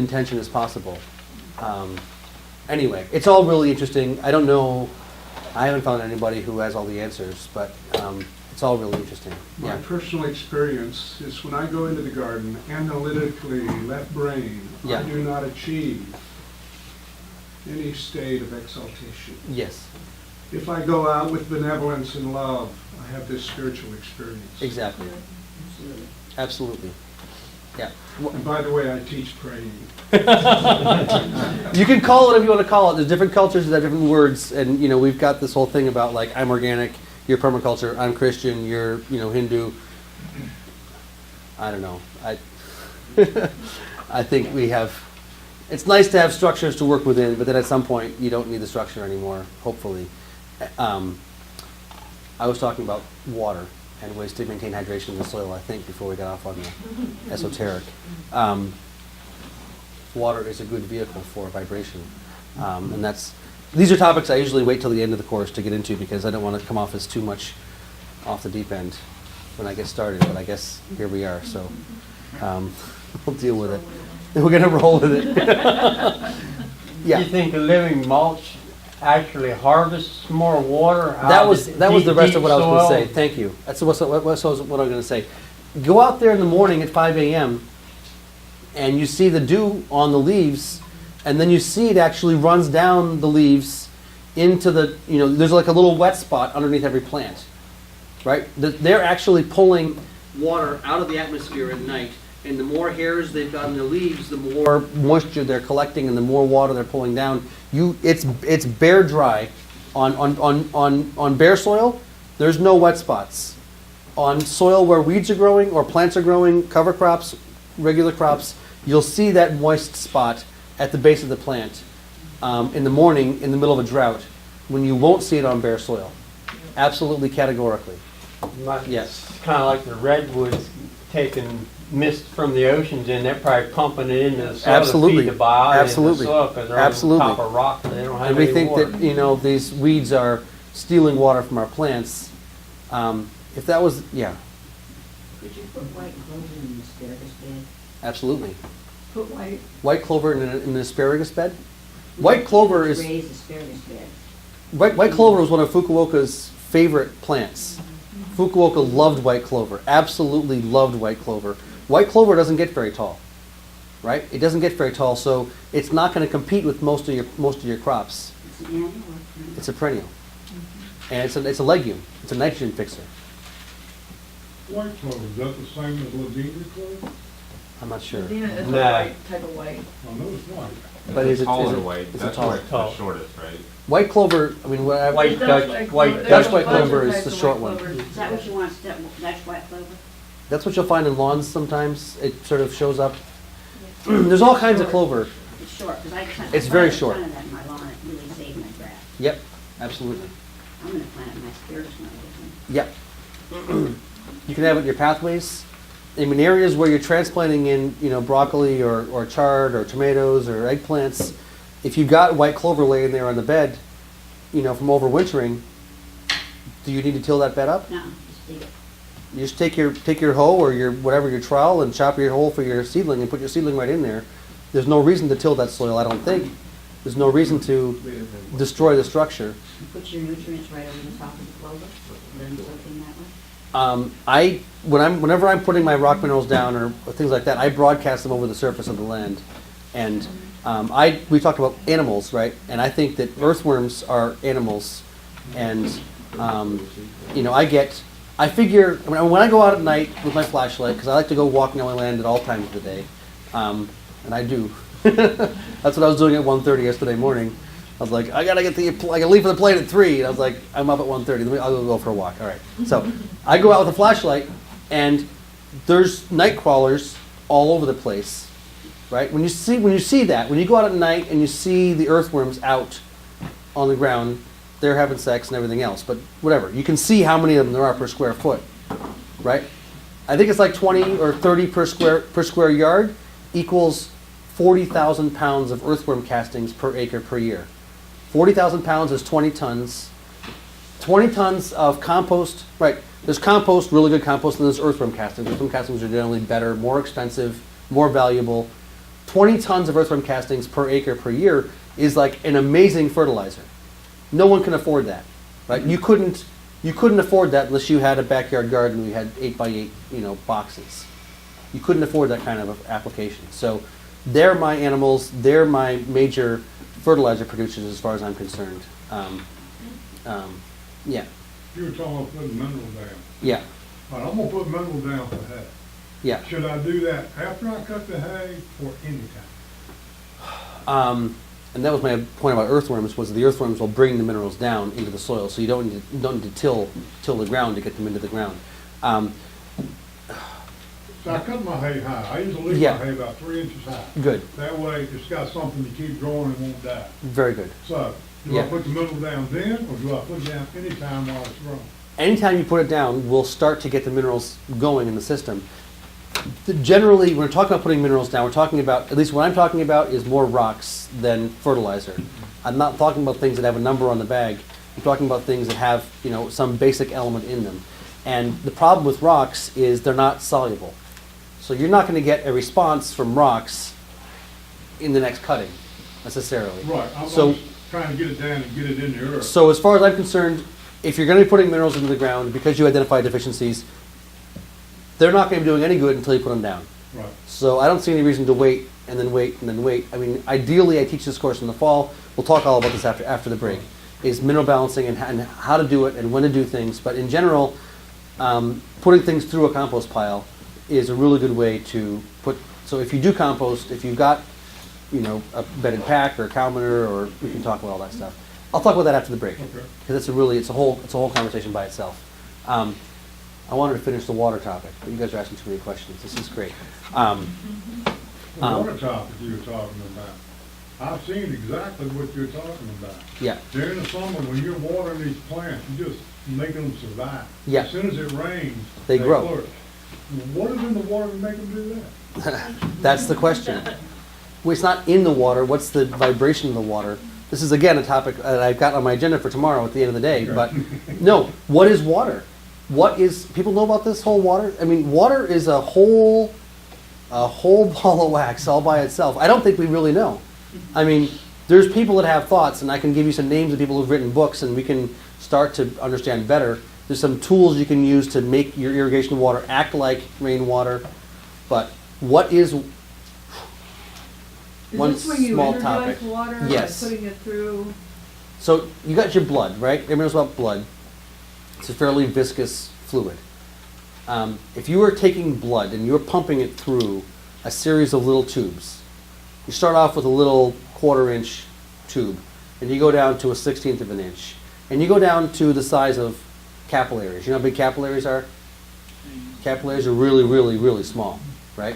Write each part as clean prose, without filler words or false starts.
intention as possible. Anyway, it's all really interesting. I don't know, I haven't found anybody who has all the answers, but it's all really interesting. My personal experience is when I go into the garden, analytically, left brain, Yeah. I do not achieve any state of exaltation. Yes, If I go out with benevolence and love, I have this spiritual experience. exactly. Absolutely. Yeah. And by the way, I teach praying. You can call it if you want to call it. There's different cultures that have different words, and you know we've got this whole thing about like I'm organic, you're permaculture, I'm Christian, you're Hindu. I don't know. I think we have. It's nice to have structures to work within, but then at some point you don't need the structure anymore. Hopefully, I was talking about water and ways to maintain hydration in the soil. I think before we got off on the esoteric. Water is a good vehicle for vibration. And these are topics I usually wait till the end of the course to get into because I don't want to come off as too much off the deep end when I get started, but I guess here we are, so we'll deal with it. And we're going to roll with it. Do Yeah, you think the living mulch actually harvests more water out that of was the rest of what I was going to say. soil? Thank you. That's what I was going to say. Go out there in the morning at 5 a.m. and you see the dew on the leaves, and then you see it actually runs down the leaves into the, there's like a little wet spot underneath every plant, right? They're actually pulling water out of the atmosphere at night, and the more hairs they've got in their leaves, the more moisture they're collecting and the more water they're pulling down. It's bare dry. On bare soil, there's no wet spots. On soil where weeds are growing or plants are growing, cover crops, regular crops, you'll see that moist spot at the base of the plant in the morning in the middle of a drought when you won't see it on bare soil. Absolutely categorically. Yes. It's kind of like the redwoods taking mist from the oceans and they're probably pumping it into the soil Absolutely. to feed the biology Absolutely. in the soil because they're Absolutely. on top of rock and they don't have And we any think water. that, these weeds are stealing water from our plants. If that was, yeah, Could you put white clover in the asparagus bed? absolutely. Put white. White clover in an asparagus bed? White clover is, Raised asparagus bed. white clover was one of Fukuoka's favorite plants. Fukuoka loved white clover, absolutely loved white clover. White clover doesn't get very tall, right? It doesn't get very tall, so it's not going to compete with most of your crops. It's an annual or perennial? It's a perennial, and it's a legume. It's a nitrogen fixer. White clover, is that the same as Ladina clover? I'm not sure, Dina is a Nah. white, type of white. I know it's white. but is it? Taller is it- white, It's a that's taller. like the shortest, right? White clover. I mean, what I, White Dutch Dutch, white white clover. Dutch There's white a bunch of clover is types the of short white one. clover. Is that what you want, that's white clover? that's what you'll find in lawns sometimes. It sort of shows up. There's all kinds of clover. It's short, because It's very short. I planted that in my lawn, it really saved my grass. Yep, absolutely. I'm gonna plant my asparagus one of those. Yep. You can have it in your pathways. I mean, areas where you're transplanting in, broccoli or chard or tomatoes or eggplants. If you've got white clover laying there on the bed, from overwintering, do you need to till that bed up? No, just dig it. You just take your hoe or your trowel and chop your hole for your seedling and put your seedling right in there. There's no reason to till that soil, I don't think. There's no reason to destroy the structure. You put your nutrients right over the top of the clover, let them soak in that way. Whenever I'm putting my rock minerals down or things like that, I broadcast them over the surface of the land. And we talked about animals, right? And I think that earthworms are animals. And I figure when I go out at night with my flashlight, because I like to go walking on my land at all times of the day, and I do. That's what I was doing at 1:30 yesterday morning. I was like, I gotta leave for the plane at 3. And I was like, I'm up at 1:30. I'll go for a walk. All right. So I go out with a flashlight, and there's night crawlers all over the place, right? When you see that, when you go out at night and you see the earthworms out on the ground, they're having sex and everything else. But whatever, you can see how many of them there are per square foot, right? I think it's like 20 or 30 per square yard equals 40,000 pounds of earthworm castings per acre per year. 40,000 pounds is 20 tons. 20 tons of compost, right? There's compost, really good compost, and there's earthworm castings. Earthworm castings are generally better, more expensive, more valuable. 20 tons of earthworm castings per acre per year is like an amazing fertilizer. No one can afford that, right? You couldn't afford that unless you had a backyard garden where you had 8x8, boxes. You couldn't afford that kind of application. So they're my animals. They're my major fertilizer producers as far as I'm concerned. Yeah, You were talking about putting mineral down. yeah, All right, I'm gonna put mineral down for hay. yeah. Should I do that after I cut the hay or anytime? And that was my point about earthworms, was the earthworms will bring the minerals down into the soil, so you don't need to till the ground to get them into the ground. So I cut my hay high. I usually leave Yeah. my hay about 3 inches high. Good, That way it's got something to keep growing and won't die. very good. So, do Yeah. I put the mineral down then, or do I put it down anytime while it's growing? Anytime you put it down, we'll start to get the minerals going in the system. Generally, when we're talking about putting minerals down, we're talking about, at least what I'm talking about, is more rocks than fertilizer. I'm not talking about things that have a number on the bag. I'm talking about things that have, some basic element in them. And the problem with rocks is they're not soluble. So you're not going to get a response from rocks in the next cutting, necessarily. Right, I'm So- just trying to get it down and get it in the earth. So as far as I'm concerned, if you're going to be putting minerals into the ground because you identify deficiencies, they're not going to be doing any good until you put them down. Right. So I don't see any reason to wait and then wait and then wait. I mean, ideally, I teach this course in the fall. We'll talk all about this after the break. Is mineral balancing and how to do it and when to do things. But in general, putting things through a compost pile is a really good way to put. So if you do compost, if you've got, a bedded pack or a cow manure, or we can talk about all that stuff. I'll talk about that after the break Okay. because it's a whole conversation by itself. I wanted to finish the water topic, but you guys are asking too many questions. This is great. The water topic you were talking about, I've seen exactly what you're talking about. Yeah, During the summer, when you're watering these plants, you just make them survive. Yeah. As soon as it rains, They grow. flourish. What is in the water to make them do that? that's the question. Well, it's not in the water. What's the vibration of the water? This is again a topic that I've got on my agenda for tomorrow at the end of the day. But no, what is water? People know about this whole water? I mean, water is a whole ball of wax all by itself. I don't think we really know. I mean, there's people that have thoughts, and I can give you some names of people who've written books, and we can start to understand better. There's some tools you can use to make your irrigation water act like rainwater. But what is one Is this when you small energize topic? water by Yes. putting it through? So you got your blood, right? Everyone knows about blood. It's a fairly viscous fluid. If you were taking blood and you were pumping it through a series of little tubes, you start off with a little 1/4-inch tube, and you go down to a 1/16 of an inch, and you go down to the size of capillaries. You know how big capillaries are? Capillaries are really, really, really small, right?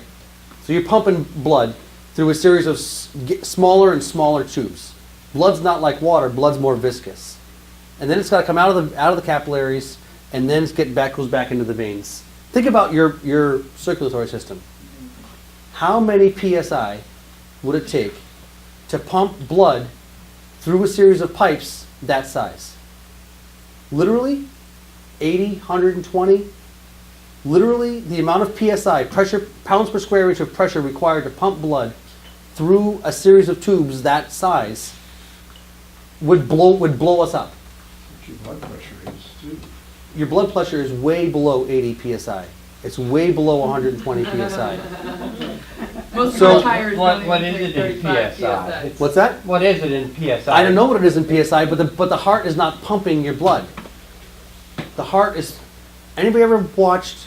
So you're pumping blood through a series of smaller and smaller tubes. Blood's not like water, blood's more viscous. And then it's got to come out of the capillaries, and then goes back into the veins. Think about your circulatory system. How many PSI would it take to pump blood through a series of pipes that size? Literally 80, 120? Literally the amount of PSI, pressure, pounds per square inch of pressure required to pump blood through a series of tubes that size would blow us up. Your blood pressure is too. Your blood pressure is way below 80 PSI. It's way below 120 PSI. Most So- of the tires What- don't what even is take it in 35 PSI? What's that? What is it in PSI? I don't know what it is in PSI, but the heart is not pumping your blood. The heart is. Anybody ever watched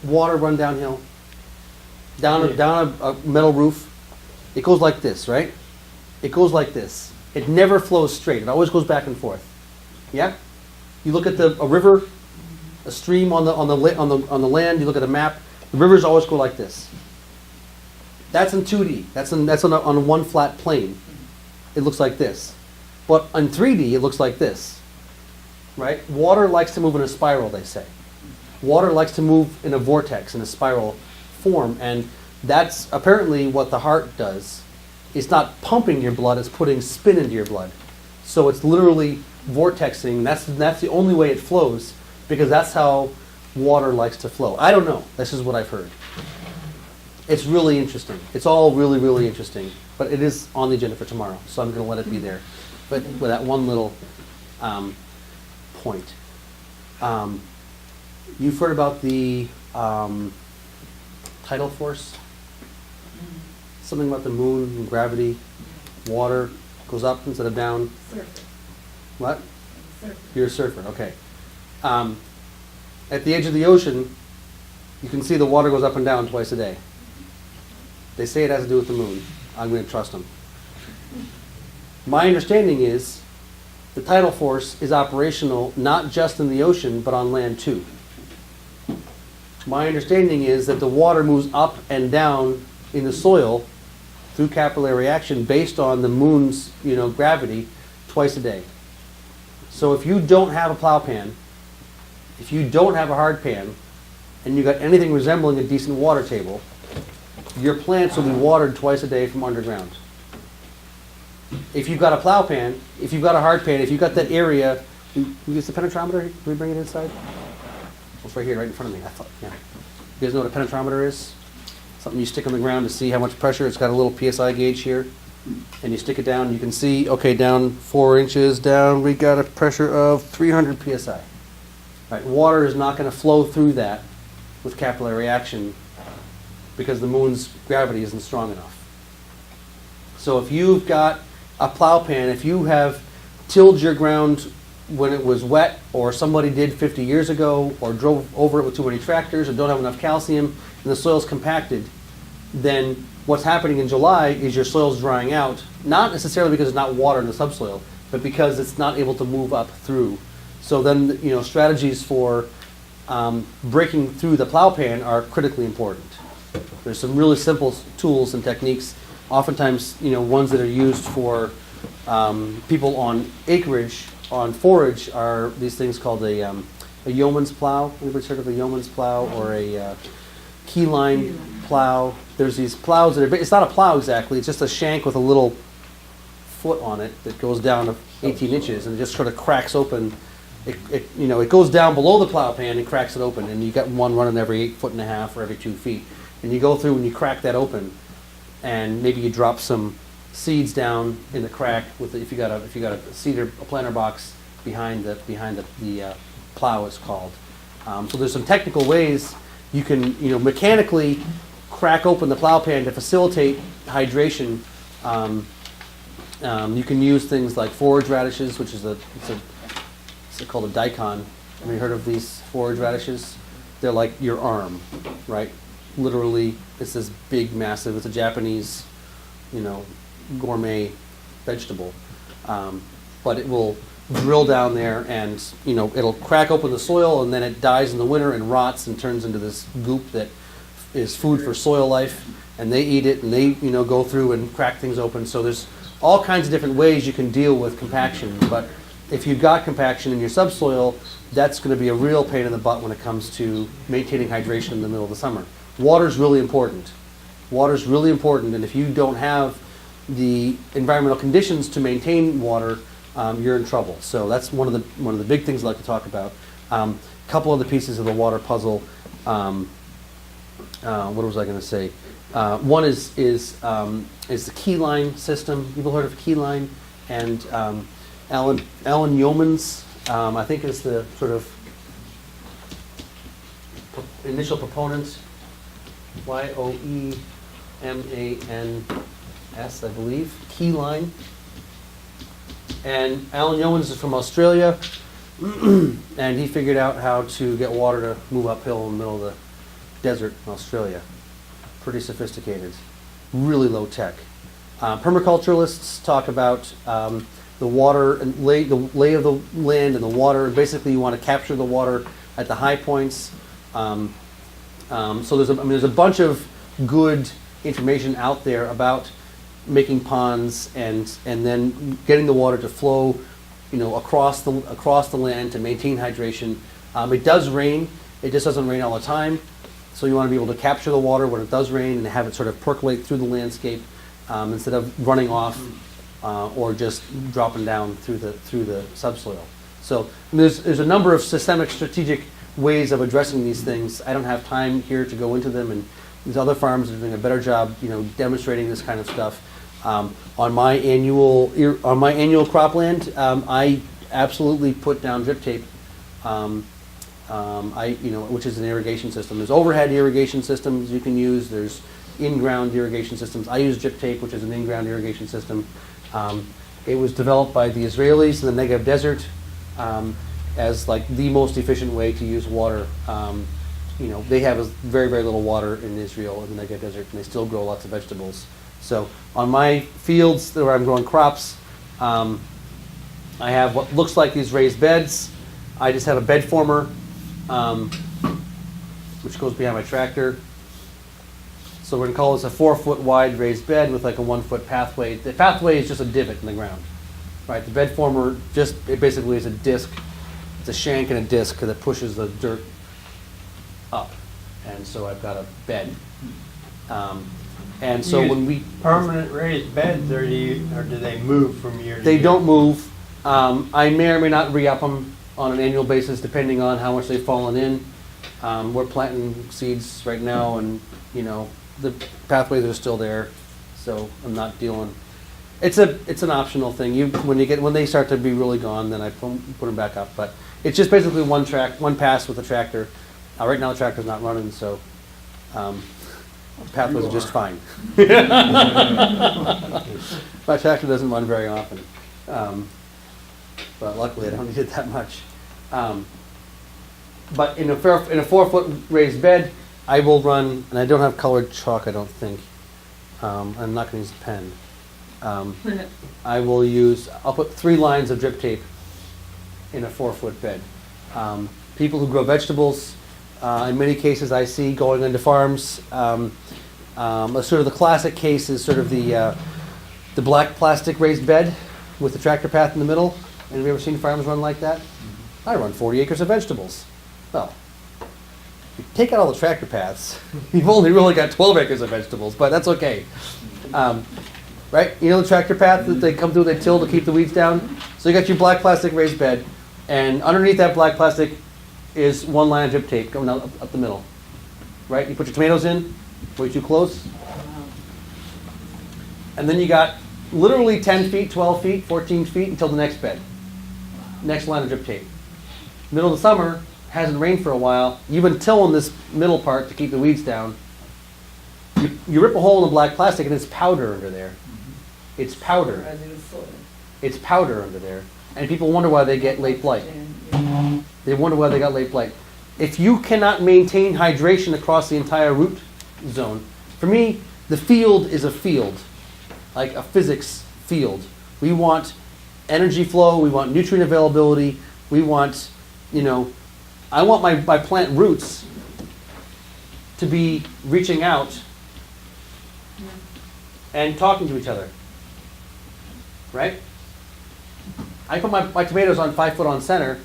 water run downhill? Down a metal roof? It goes like this, right? It goes like this. It never flows straight. It always goes back and forth. Yeah? You look at a river, a stream on the land. You look at a map. The rivers always go like this. That's in 2D. That's on one flat plane. It looks like this. But on 3D, it looks like this. Right? Water likes to move in a spiral, they say. Water likes to move in a vortex, in a spiral form, and that's apparently what the heart does. It's not pumping your blood, it's putting spin into your blood. So it's literally vortexing. That's the only way it flows, because that's how water likes to flow. I don't know. This is what I've heard. It's really interesting. It's all really, really interesting. But it is on the agenda for tomorrow, so I'm going to let it be there. But with that one little point. You've heard about the tidal force? Something about the moon and gravity, water goes up instead of down. Surfer. What? Surfer. You're a surfer, okay. At the edge of the ocean, you can see the water goes up and down twice a day. They say it has to do with the moon. I'm going to trust them. My understanding is the tidal force is operational not just in the ocean, but on land too. My understanding is that the water moves up and down in the soil through capillary action based on the moon's, gravity twice a day. So if you don't have a plow pan, if you don't have a hard pan, and you got anything resembling a decent water table, your plants will be watered twice a day from underground. If you've got a plow pan, if you've got a hard pan, if you've got that area, we use the penetrometer? Can we bring it inside? It's right here, right in front of me. I thought, yeah. You guys know what a penetrometer is? Something you stick on the ground to see how much pressure. It's got a little PSI gauge here. And you stick it down, you can see, okay, down 4 inches down, we got a pressure of 300 PSI. Right, water is not going to flow through that with capillary action because the moon's gravity isn't strong enough. So if you've got a plow pan, if you have tilled your ground when it was wet, or somebody did 50 years ago, or drove over it with too many tractors, or don't have enough calcium, and the soil's compacted, then what's happening in July is your soil's drying out, not necessarily because there's not water in the subsoil, but because it's not able to move up through. So then, strategies for breaking through the plow pan are critically important. There's some really simple tools and techniques, oftentimes, ones that are used for people on acreage, on forage, are these things called a yeoman's plow. Anybody heard of a yeoman's plow or a keyline plow? There's these plows that are, it's not a plow exactly, it's just a shank with a little foot on it that goes down to 18 inches and it just sort of cracks open. It goes down below the plow pan and cracks it open, and you got one running every 1.5 feet or every 2 feet. And you go through and you crack that open, and maybe you drop some seeds down in the crack with if you got a seeder, a planter box behind the plow, it's called. So there's some technical ways you can mechanically crack open the plow pan to facilitate hydration. You can use things like forage radishes, which is it's called a daikon. Have you heard of these forage radishes? They're like your arm, right? Literally, it's this big, massive, it's a Japanese, gourmet vegetable. But it will drill down there and, it'll crack open the soil, and then it dies in the winter and rots and turns into this goop that is food for soil life, and they eat it, and they, go through and crack things open. So there's all kinds of different ways you can deal with compaction, but if you've got compaction in your subsoil, that's going to be a real pain in the butt when it comes to maintaining hydration in the middle of the summer. Water's really important. Water's really important, and if you don't have the environmental conditions to maintain water, you're in trouble. So that's one of the big things I like to talk about. A couple of the pieces of the water puzzle. What was I going to say? One is the keyline system. People heard of keyline? And Alan Yeomans, I think, is the sort of initial proponent. Yeomans, I believe. Keyline. And Alan Yeomans is from Australia, and he figured out how to get water to move uphill in the middle of the desert in Australia. Pretty sophisticated, really low tech. Permaculturalists talk about the water and the lay of the land and the water. And basically, you want to capture the water at the high points. So there's a bunch of good information out there about making ponds and then getting the water to flow, across the land to maintain hydration. It does rain. It just doesn't rain all the time. So you want to be able to capture the water when it does rain and have it sort of percolate through the landscape instead of running off or just dropping down through the subsoil. So there's a number of systemic strategic ways of addressing these things. I don't have time here to go into them, and These other farms are doing a better job, demonstrating this kind of stuff. On my annual cropland, I absolutely put down drip tape. Which is an irrigation system. There's overhead irrigation systems you can use. There's in-ground irrigation systems. I use drip tape, which is an in-ground irrigation system. It was developed by the Israelis in the Negev Desert as like the most efficient way to use water. They have very, very little water in Israel in the Negev Desert, and they still grow lots of vegetables. So on my fields where I'm growing crops, I have what looks like these raised beds. I just have a bed former, which goes behind my tractor. So we're gonna call this a 4-foot wide raised bed with like a 1-foot pathway. The pathway is just a divot in the ground, right? The bed former it basically is a disc. It's a shank and a disc that pushes the dirt up, and so I've got a bed. And so Use when we permanent raised beds, or do they move from year to year? they don't move. I may or may not re-up them on an annual basis depending on how much they've fallen in. We're planting seeds right now, and the pathways are still there, so I'm not dealing. It's an optional thing. When they start to be really gone, then I put them back up. But it's just basically one pass with the tractor. Right now the tractor's not running, so the pathways are just fine. My tractor doesn't run very often, but luckily I don't need it that much. But in a 4-foot raised bed, I will run, and I don't have colored chalk, I don't think. I'm not going to use a pen. I'll put 3 lines of drip tape in a 4-foot bed. People who grow vegetables, in many cases I see going into farms, sort of the classic case is sort of the black plastic raised bed with the tractor path in the middle. And have you ever seen farms run like that? I run 40 acres of vegetables. Well, you take out all the tractor paths, you've only really got 12 acres of vegetables, but that's okay. Right? You know the tractor path that they come through, they till to keep the weeds down? So you got your black plastic raised bed, and underneath that black plastic is 1 line of drip tape going up the middle. Right? You put your tomatoes in, way too close. And then you got literally 10 feet, 12 feet, 14 feet until the next bed. Next line of drip tape. Middle of the summer, hasn't rained for a while. You've been tilling this middle part to keep the weeds down. You rip a hole in the black plastic and it's powder under there. It's powder. It's powder under there. And people wonder why they get late blight. They wonder why they got late blight. If you cannot maintain hydration across the entire root zone, for me, the field is a field, like a physics field. We want energy flow, we want nutrient availability, we want, I want my plant roots to be reaching out and talking to each other, right? I put my tomatoes on 5 foot on center,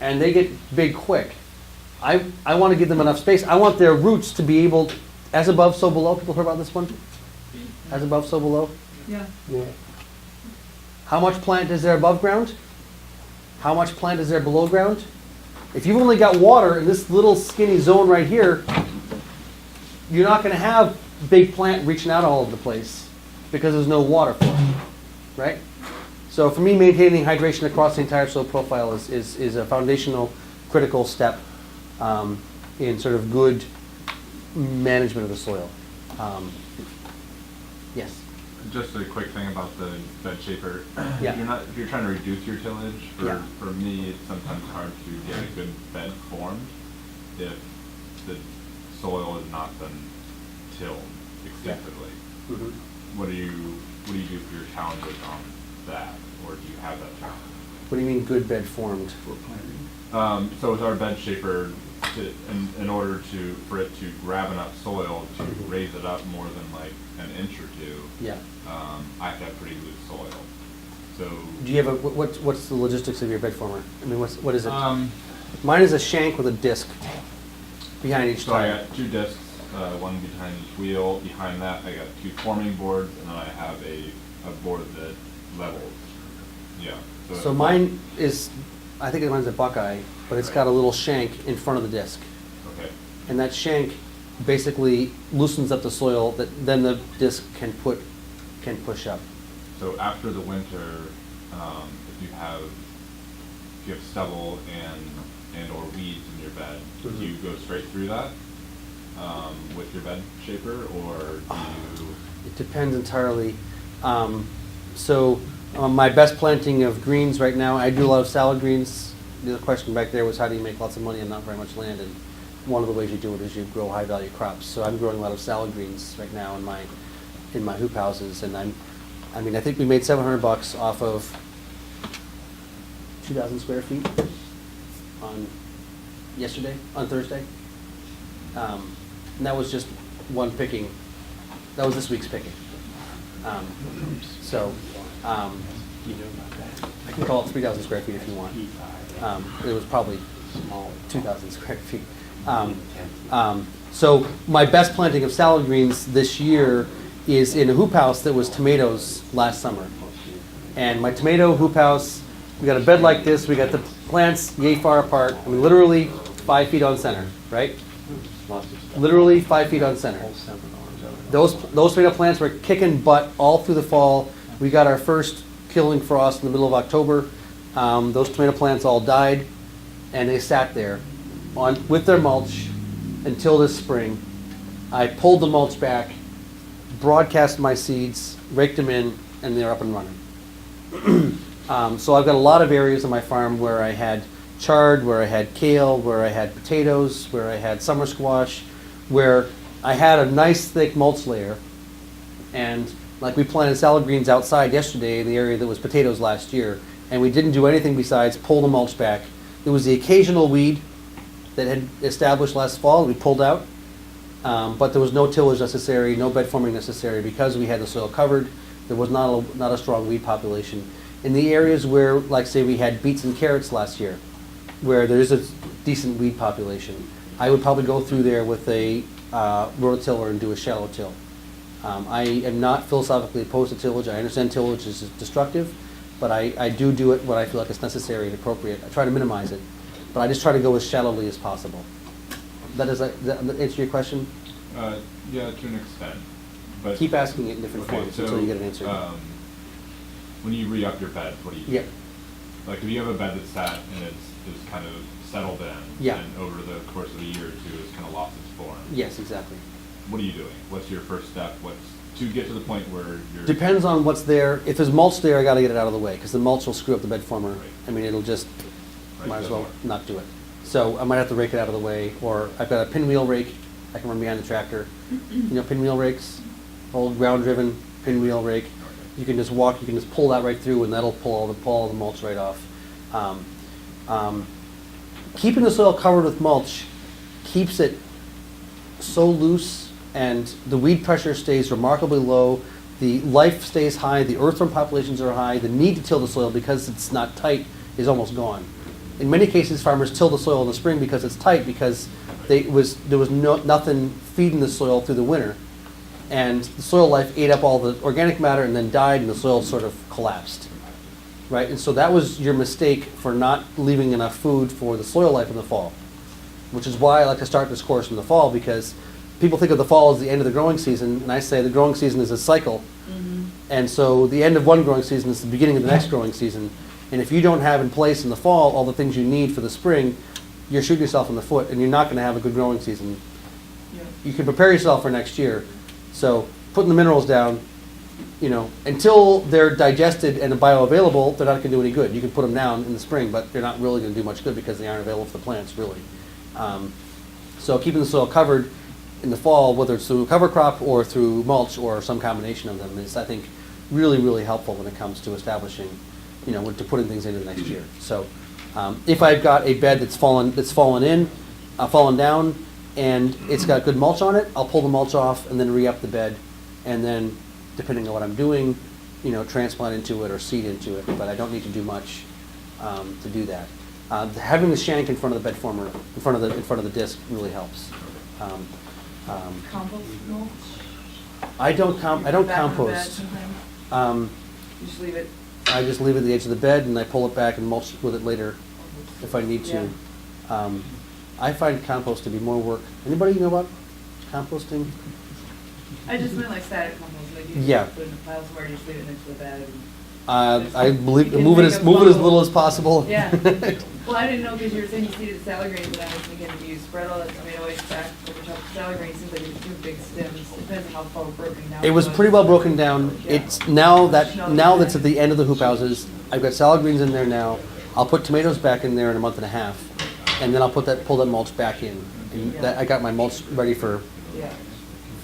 and they get big quick. I want to give them enough space. I want their roots to be able, as above, so below. People heard about this one? As above, so below? Yeah. How much plant is there above ground? How much plant is there below ground? If you've only got water in this little skinny zone right here, you're not going to have big plant reaching out all over the place because there's no water for it, right? So for me, maintaining hydration across the entire soil profile is a foundational, critical step in sort of good management of the soil. Yes. Just a quick thing about the bed shaper. Yeah. If you're trying to reduce your tillage, Yeah. for me, it's sometimes hard to get a good bed formed if the soil has not been tilled extensively. Mhm. What do you do for your challenges on that, or do you have that challenge? What do you mean good bed formed? So with our bed shaper, in order for it to grab enough soil to raise it up more than like an inch or two, Yeah. I have to have pretty loose soil. So Do you have what's the logistics of your bed former? I mean, what is it? Mine is a shank with a disc behind each So I tire. got 2 discs, one behind each wheel. Behind that, I got 2 forming boards, and then I have a board that levels. Yeah. So mine is, I think mine's a Buckeye, but it's got a little shank in front of the disc. Okay. And that shank basically loosens up the soil that then the disc can push up. So after the winter, if you have stubble and or weeds in your bed, do you go straight through that with your bed shaper, or do you? It depends entirely. My best planting of greens right now, I do a lot of salad greens. The other question back there was how do you make lots of money on not very much land? And one of the ways you do it is you grow high value crops. So I'm growing a lot of salad greens right now in my hoop houses, and I think we made $700 off of 2,000 square feet on Thursday. And that was just one picking. That was this week's picking. I can call it 3,000 square feet if you want. It was probably 2,000 square feet. So my best planting of salad greens this year is in a hoop house that was tomatoes last summer. And my tomato hoop house, we got a bed like this, we got the plants yay far apart, literally 5 feet on center, right? Literally 5 feet on center. Those tomato plants were kicking butt all through the fall. We got our first killing frost in the middle of October. Those tomato plants all died, and they sat there with their mulch until this spring. I pulled the mulch back, broadcast my seeds, raked them in, and they're up and running. So I've got a lot of areas on my farm where I had chard, where I had kale, where I had potatoes, where I had summer squash, where I had a nice thick mulch layer. And like we planted salad greens outside yesterday in the area that was potatoes last year, and we didn't do anything besides pull the mulch back. There was the occasional weed that had established last fall we pulled out, but there was no tillage necessary, no bed forming necessary because we had the soil covered. There was not a strong weed population. In the areas where, like say we had beets and carrots last year, where there is a decent weed population, I would probably go through there with a rototiller and do a shallow till. I am not philosophically opposed to tillage. I understand tillage is destructive, but I do it when I feel like it's necessary and appropriate. I try to minimize it, but I just try to go as shallowly as possible. Does that answer your question? Yeah, to an extent. But Keep asking it in different okay, forms so, until you get an answer. When you re-up your bed, what do you do? Yeah. Like if you have a bed that's sat and it's kind of settled in, Yeah. and over the course of a year or two it's kind of lost its form. Yes, exactly. What are you doing? What's your first step? What's to get to the point where you're Depends on what's there. If there's mulch there, I got to get it out of the way because the mulch will screw up the bed former. Right. It'll just Right, might as doesn't well work. not do it. So I might have to rake it out of the way, or I've got a pinwheel rake I can run behind the tractor. Pinwheel rakes, old ground-driven pinwheel rake. You can just pull that right through, and that'll pull all the mulch right off. Keeping the soil covered with mulch keeps it so loose, and the weed pressure stays remarkably low. The life stays high. The earthworm populations are high. The need to till the soil because it's not tight is almost gone. In many cases, farmers till the soil in the spring because it's tight because there was nothing feeding the soil through the winter, and the soil life ate up all the organic matter and then died, and the soil sort of collapsed, right? And so that was your mistake for not leaving enough food for the soil life in the fall, which is why I like to start this course in the fall, because people think of the fall as the end of the growing season, and I say the growing season is a cycle, and so the end of one growing season is the beginning of the next growing season. And if you don't have in place in the fall all the things you need for the spring, you're shooting yourself in the foot, and you're not going to have a good growing season. You can prepare yourself for next year. So putting the minerals down, until they're digested and bioavailable, they're not going to do any good. You can put them down in the spring, but they're not really going to do much good because they aren't available for the plants, really. So keeping the soil covered in the fall, whether it's through cover crop or through mulch or some combination of them, is, I think, really, really helpful when it comes to establishing, to putting things into the next year. So if I've got a bed that's fallen down, and it's got good mulch on it, I'll pull the mulch off and then re-up the bed, and then, depending on what I'm doing, transplant into it or seed into it. But I don't need to do much to do that. Having the shank in front of the bed former, in front of the disc, really helps. Compost mulch? I don't Back on the bed compost. sometimes? You just leave it? I just leave it at the edge of the bed and I pull it back and mulch with it later if I need to. I find compost to be more work. Anybody know about composting? I just meant like static compost, like you Yeah. just put in the piles where you just leave it next to the bed. and- I believe, You can move it make as, a move it as funnel. little as possible. Yeah. Well, I didn't know because you were saying you seeded salad greens, and I was thinking if you spread all that, I mean, always stack over top of salad greens, seems like it's two big stems, depends on how far broken down. It was pretty well broken down. Yeah. It's now that's at the end of the hoop houses. I've got salad greens in there now. I'll put tomatoes back in there in a month and a half, and then I'll pull that mulch back in. And that, I got my mulch ready for Yeah.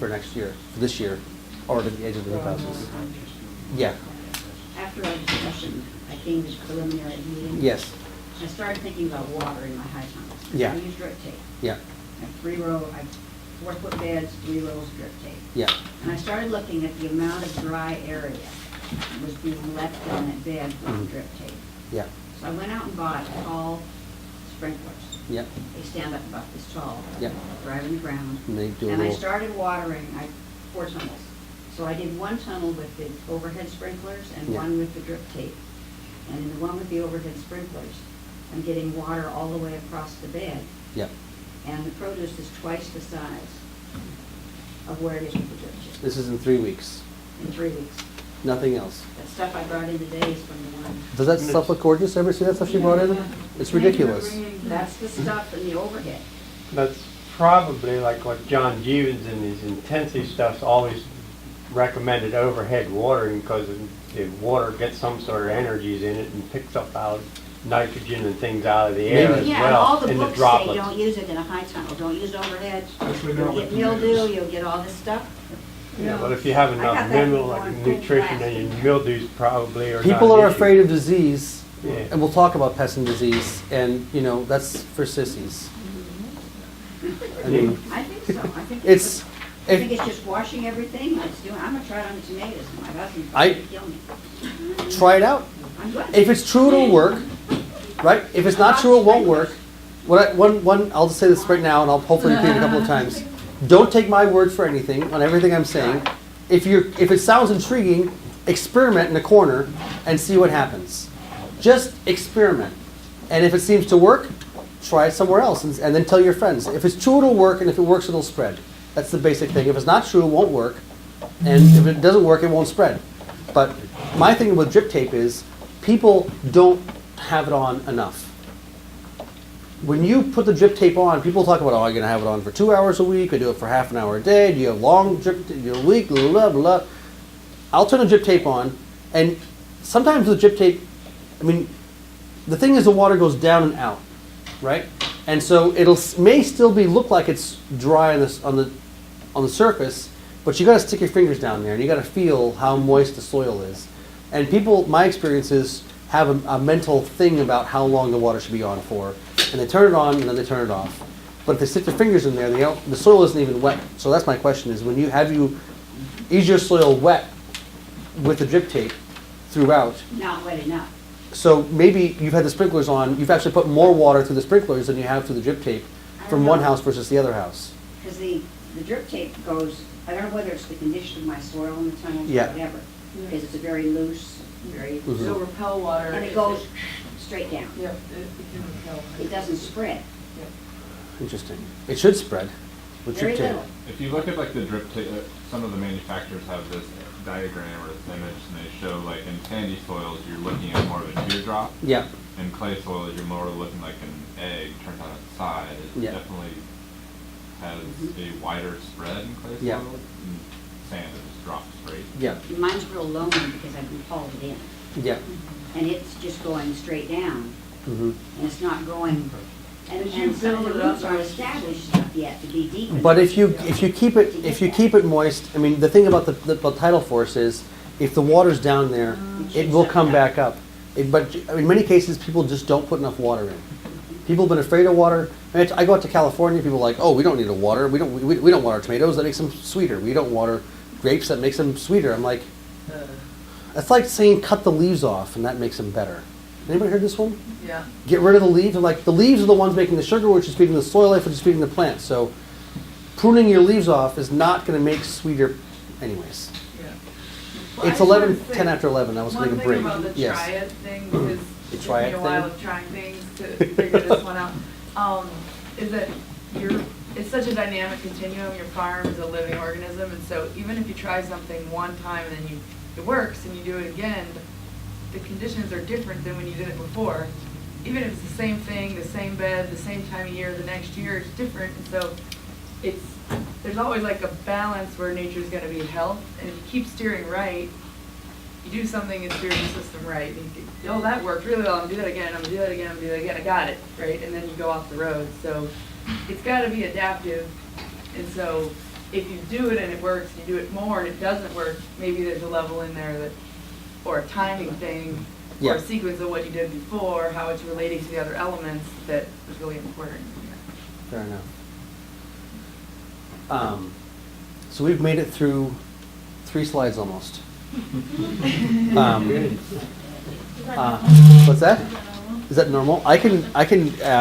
next year, for this year, or at the edge of the hoop houses. Yeah. After our discussion, I came to preliminary meeting. Yes. I started thinking about water in my high tunnels. Yeah. I use drip tape. Yeah. I have 4-foot beds, 3 rows of drip tape. Yeah. And I started looking at the amount of dry area that was being left on that bed from Mhm. drip tape. Yeah. So I went out and bought tall sprinklers. Yeah. They stand up about this tall. Yeah. Right in the ground. And they do a And I little. started watering, 4 tunnels. So I did 1 tunnel with the overhead sprinklers and Yeah. 1 with the drip tape. And in the one with the overhead sprinklers, I'm getting water all the way across the bed. Yeah. And the produce is twice the size of where it is with the drip tape This is in 3 weeks. in 3 weeks. Nothing else. That stuff I brought in today is from the one. Does that stuff look gorgeous? Ever see that stuff she brought in? It's ridiculous. That's the stuff in the overhead. That's probably like what John Jevons in his intensive stuff's always recommended overhead watering because the water gets some sort of energies in it and picks up out nitrogen and things out of the air Maybe. as Yeah, and all well the in the books say droplets. don't use it in a high tunnel, don't use overhead. Especially now You'll with get tomatoes. mildew, you'll get all this stuff. Yeah, but if you have I got enough that mineral, from like going nutrition, last then week. your mildews probably are not People an are issue. afraid of disease, Yeah. and we'll talk about pest and disease, and, you know, that's for sissies. I mean, I think so, I think it's, I think if, it's just washing everything, I'm gonna try it on the tomatoes, my husband's I- trying to kill me. try it out. I'm good. If it's true, it'll work, right? If it's not true, it won't work. I'll just say this right now, and I'll hopefully repeat it a couple of times. Don't take my word for anything on everything I'm saying. If it sounds intriguing, experiment in a corner and see what happens. Just experiment. And if it seems to work, try it somewhere else and then tell your friends. If it's true, it'll work, and if it works, it'll spread. That's the basic thing. If it's not true, it won't work. And if it doesn't work, it won't spread. But my thing with drip tape is people don't have it on enough. When you put the drip tape on, people talk about, oh, you're going to have it on for 2 hours a week, or do it for half an hour a day, do you have long drip, a week, blah, blah, blah. I'll turn the drip tape on, and sometimes the drip tape, I mean, the thing is the water goes down and out, right? And so may still look like it's dry on the surface, but you got to stick your fingers down there, and you got to feel how moist the soil is. And people, my experience is, have a mental thing about how long the water should be on for, and they turn it on and then they turn it off. But if they stick their fingers in there, the soil isn't even wet. So that's my question: is is your soil wet with the drip tape throughout? Not wet enough. So maybe you've had the sprinklers on. You've actually put more water through the sprinklers than you have through the drip tape I from don't one know. house versus the other house. Because the drip tape goes, I don't know whether it's the condition of my soil in the tunnels or Yeah. whatever, because it's a very loose, very, Mhm. So repel water. and it goes straight down. Yep, it can repel. It doesn't spread. Interesting. It should spread with Very drip tape. little. If you look at like the drip tape, some of the manufacturers have this diagram or this image, and they show like in sandy soils you're looking at more of a teardrop. Yeah. In clay soils you're more looking like an egg turned on its side. It Yeah. definitely has a wider spread in clay soils. Yeah. And sand it just drops straight. Yeah. Mine's real lonely because I've been hauled it in. Yeah. And it's just going straight down, hmm and it's not going, and Did you some of the build it up roots aren't or- established enough yet to be deep enough. But if you keep it moist, I mean, the thing about the tidal force is, if the water's down there, it will come back up. But in many cases, people just don't put enough water in. People have been afraid of water. I go out to California, people are like, oh, we don't need to water. We don't water tomatoes. That makes them sweeter. We don't water grapes. That makes them sweeter. I'm like, that's like saying cut the leaves off and that makes them better. Anybody heard this one? Yeah. Get rid of the leaves. Like the leaves are the ones making the sugar, which is feeding the soil life, which is feeding the plant. So pruning your leaves off is not going to make sweeter, anyways. Yeah. It's 10 after 11. I was going to One take a break. thing about the Yes. triad thing, because The it took triad me a while thing? of trying things to figure this one out, is that it's such a dynamic continuum. Your farm is a living organism, and so even if you try something one time and then it works and you do it again, the conditions are different than when you did it before. Even if it's the same thing, the same bed, the same time of year, the next year, it's different. And so there's always like a balance where nature's going to be health, and if you keep steering right, you do something and steer the system right. And you think, oh, that worked really well. I'm gonna do that again. I'm gonna do that again. I'm gonna do that again. I got it, right? And then you go off the road. So it's got to be adaptive. And so if you do it and it works, you do it more and it doesn't work, maybe there's a level in there that, or a timing thing, or Yeah. a sequence of what you did before, how it's relating to the other elements that is really important. Fair enough. So we've made it through 3 slides almost. What's that? Is that normal? I can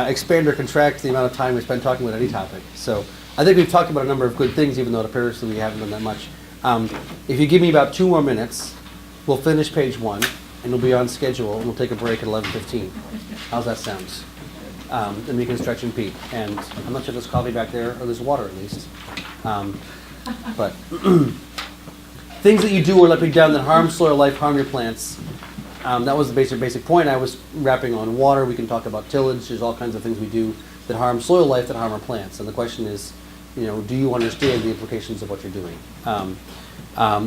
expand or contract the amount of time we spend talking about any topic. So I think we've talked about a number of good things, even though it appears that we haven't done that much. If you give me about 2 more minutes, we'll finish page 1, and we'll be on schedule, and we'll take a break at 11:15. How's that sound? And we can stretch and pee. And I'm not sure there's coffee back there, or there's water at least. But things that you do or let be done that harm soil life, harm your plants. That was the basic point. I was wrapping on water. We can talk about tillage. There's all kinds of things we do that harm soil life, that harm our plants. And the question is, do you understand the implications of what you're doing?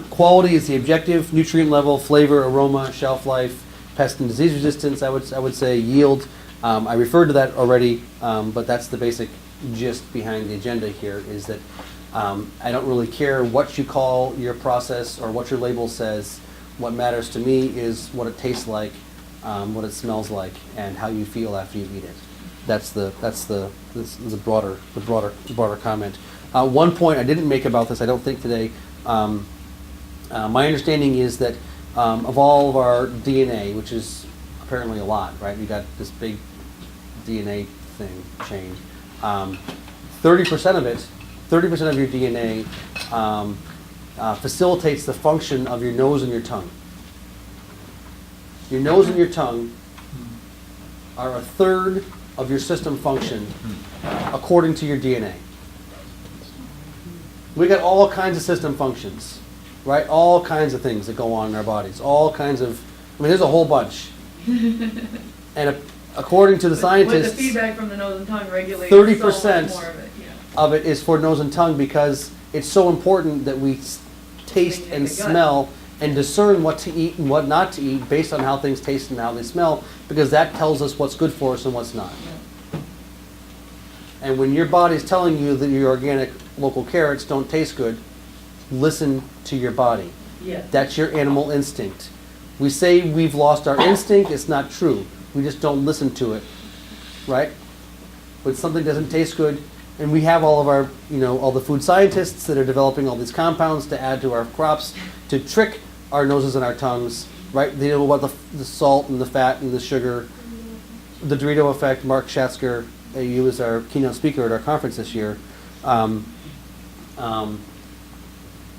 Quality is the objective. Nutrient level, flavor, aroma, shelf life, pest and disease resistance. I would say yield. I referred to that already, but that's the basic gist behind the agenda here. Is that I don't really care what you call your process or what your label says. What matters to me is what it tastes like, what it smells like, and how you feel after you eat it. That's the broader comment. One point I didn't make about this, I don't think today. My understanding is that of all of our DNA, which is apparently a lot, right? We got this big DNA thing chain. 30% of it. 30% of your DNA facilitates the function of your nose and your tongue. Your nose and your tongue are a third of your system function according to your DNA. We got all kinds of system functions, right? All kinds of things that go on in our bodies. All kinds of, there's a whole bunch. And according to the scientists, With the feedback from the nose and tongue regulates 30% so much more of it. of it is for nose and tongue because it's so important that we taste Make and the gut. smell and discern what to eat and what not to eat based on how things taste and how they smell, because that tells us what's good for us and what's not. And when your body's telling you that your organic local carrots don't taste good, listen to your body. Yes. That's your animal instinct. We say we've lost our instinct, it's not true. We just don't listen to it, right? When something doesn't taste good, and we have all of our, all the food scientists that are developing all these compounds to add to our crops to trick our noses and our tongues, right? They know about the salt and the fat and the sugar, the Dorito effect. Mark Schatzker, he was our keynote speaker at our conference this year.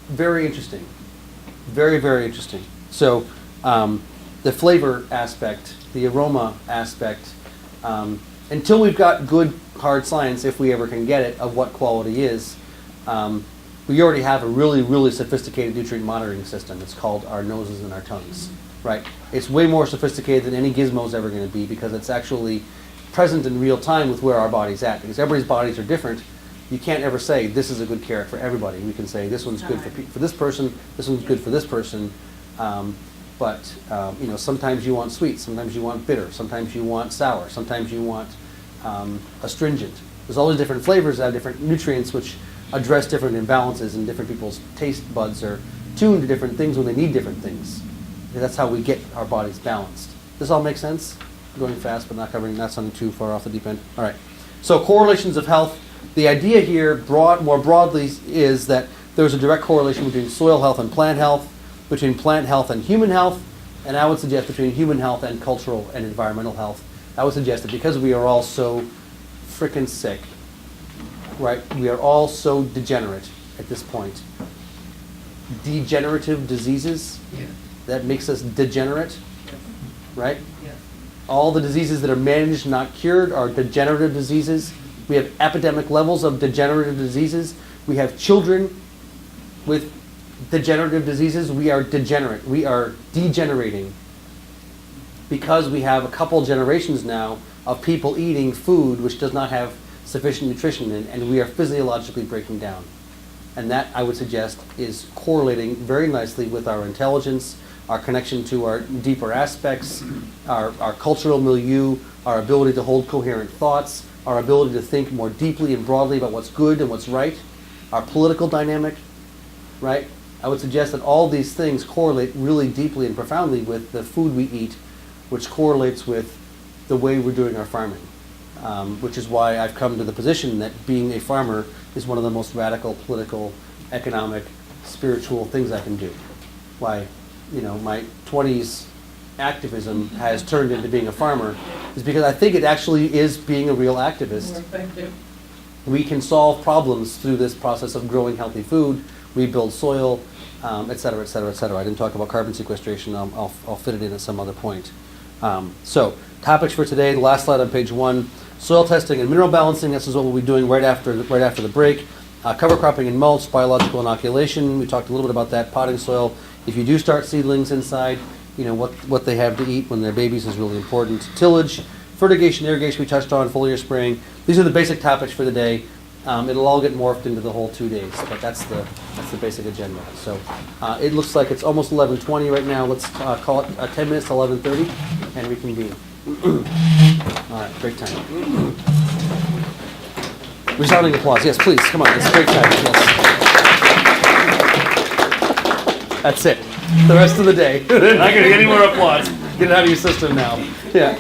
Very interesting. Very, very interesting. So the flavor aspect, the aroma aspect, until we've got good hard science, if we ever can get it, of what quality is, we already have a really, really sophisticated nutrient monitoring system. It's called our noses and our tongues, right? It's way more sophisticated than any gizmo's ever going to be because it's actually present in real time with where our body's at. Because everybody's bodies are different. You can't ever say this is a good carrot for everybody. We can say this one's good for this person, this one's good for this person. But sometimes you want sweet, sometimes you want bitter, sometimes you want sour, sometimes you want astringent. There's all these different flavors that have different nutrients which address different imbalances, and different people's taste buds are tuned to different things when they need different things. And that's how we get our bodies balanced. This all makes sense? I'm going fast, but not something too far off the deep end. All right. So correlations of health. The idea here, more broadly, is that there's a direct correlation between soil health and plant health, between plant health and human health, and I would suggest between human health and cultural and environmental health. I would suggest that because we are all so frickin' sick, right? We are all so degenerate at this point. Degenerative diseases, that makes us degenerate, right? Yes. All the diseases that are managed, not cured, are degenerative diseases. We have epidemic levels of degenerative diseases. We have children with degenerative diseases. We are degenerate. We are degenerating because we have a couple generations now of people eating food which does not have sufficient nutrition in, and we are physiologically breaking down. And that, I would suggest, is correlating very nicely with our intelligence, our connection to our deeper aspects, our cultural milieu, our ability to hold coherent thoughts, our ability to think more deeply and broadly about what's good and what's right, our political dynamic, right? I would suggest that all these things correlate really deeply and profoundly with the food we eat, which correlates with the way we're doing our farming. Which is why I've come to the position that being a farmer is one of the most radical political, economic, spiritual things I can do. Why, my 20s activism has turned into being a farmer is because I think it actually is being a real activist. We can solve problems through this process of growing healthy food, rebuild soil, et cetera, et cetera, et cetera. I didn't talk about carbon sequestration. I'll fit it in at some other point. So, topics for today, the last slide on page 1. Soil testing and mineral balancing, this is what we'll be doing right after the break. Cover cropping and mulch, biological inoculation, we talked a little bit about that, potting soil. If you do start seedlings inside, what they have to eat when they're babies is really important. Tillage, fertigation, irrigation, we touched on, foliar spraying. These are the basic topics for the day. It'll all get morphed into the whole 2 days, but that's the basic agenda. So it looks like it's almost 11:20 right now. Let's call it 10 minutes to 11:30 and reconvene. All right, break time. Resounding applause. Yes, please, come on, it's break time. Yes. That's it. The rest of the day. Not going to get any more applause. Get it out of your system now. Yeah.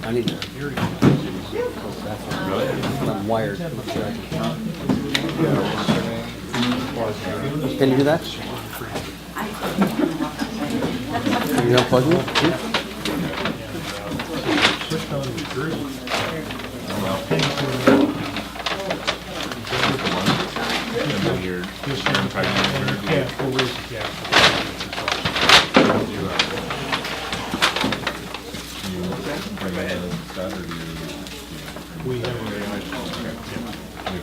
I need to. I'm wired. I'm not sure I can you do that? Can you unplug me? Switched on the grill. Yeah, 4 weeks, yeah. We have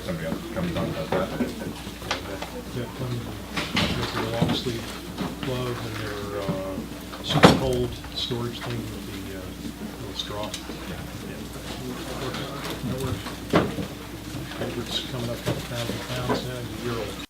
Somebody else comes on and does that. that comes with their long sleeve glove and their super cold storage thing with the little straw. That works. It's coming up a couple thousand pounds now, a year old.